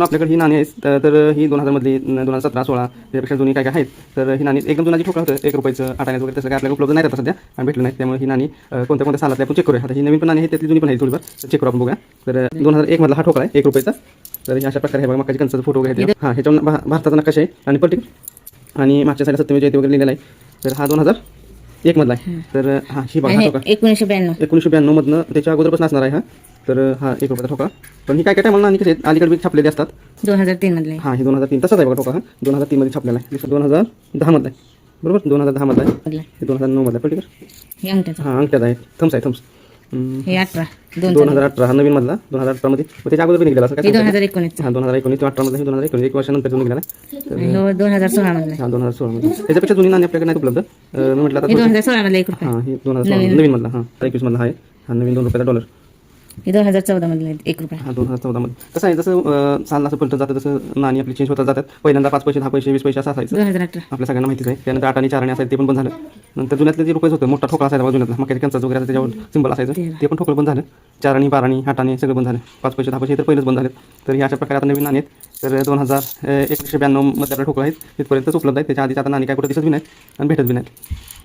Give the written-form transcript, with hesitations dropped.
आपल्याकडे ही नाणी आहेत तर ही 2000 मधली 2017, 16 त्यापेक्षा जुनी काय काय आहेत. तर ही नाणी एकदम जुनाची ठोकळा होतं 1 रुपयाचं 8 आण्याचं वगैरे तसं काय आपल्याला उपलब्ध नाही आता सध्या आणि भेटलं नाही. त्यामुळे ही नाणी कोणत्या कोणत्या सालातली आपण चेक करूया. आता ही नवीन पण नाणी आहे त्यातली जुनी पण आहे थोडीफार चेक करू आपण बघूया. तर 2001 मधला हा ठोकळा आहे 1 रुपयाचा. तर हे अशा प्रकारे आहे बघा मकाची कणसाचा फोटो वगैरे आहे. हां ह्याच्यावर भारताचा नकाशा आहे आणि पर्टिक्युलर आणि मागच्या साईडला सत्यमेव जयते वगैरे लिहिलेला आहे. तर हा 2001 मधला आहे. तर हा ही बघा ठोकळा 1992 मधनं त्याच्या अगोदरपासून असणार आहे हा. तर हा 1 रुपयाचा ठोकळा. पण ही काय काय टायमाला नाणी कशी आहेत अलीकडे छापलेली असतात. 2003 मधले. हां हे 2003 तसाच आहे बघा ठोकळा. हा 2003 मध्ये छापलेला आहे. 2010 मधला आहे बरोबर. 2010 मधला आहे. हे 2009 मधला आहे पर्टिक्युलर. हे अंगठ्याचं. हां अंगठ्यात आहे थम्स आहे थम्स. हे 18 2018 हा नवीन मधला 2018 मध्ये त्याच्या अगोदर निघाला असं काय 2019. हां 2019 18 मधला 2019 1 वर्षानंतर निघाला. हे 2016 मधले. हां 2016 मध्ये त्याच्यापेक्षा जुनी नाणी आपल्याकडे नाही उपलब्ध. मी म्हटलं हे आता 2016 मधले 1 रुपया. हां हे 2016 नवीन मधला हां 21 मधला आहे. हा नवीन 2 रुपयाचा डॉलर. हे 2014 मधले 1 रुपया. हा 2014 मध्ये कसं आहे जसं साल असं पलटत जातं तसं नाणी आपली चेंज होतात जातात. पहिल्यांदा 5 पैसे 10 पैसे 20 पैसे असं असायचं 2018. आपल्या सगळ्यांना माहितीच आहे. त्यानंतर 8 आणि 4 आणि असायचं ते पण बंद झालं. नंतर जुन्यातले जे रुपये होतं मोठा ठोकळा असायचा बघा जुन्यातला मक्याच्या कणसाचं वगैरे त्याच्यावर सिंबल असायचं ते पण ठोकळं बंद झालं. 4 आणि 12 आणि 8 आणि सगळं बंद झालं. 5 पैसे 10 पैसे तर पहिलेच बंद झाले. तर हे अशा प्रकारे आता नवीन नाणी आहेत. तर 1992 मध्ये आपल्या ठोकळं आहेत तिथपर्यंतच उपलब्ध आहेत. त्याच्या आधीच आता नाणी काय कुठे दिसत बी नाहीत आणि भेटत बी नाहीत.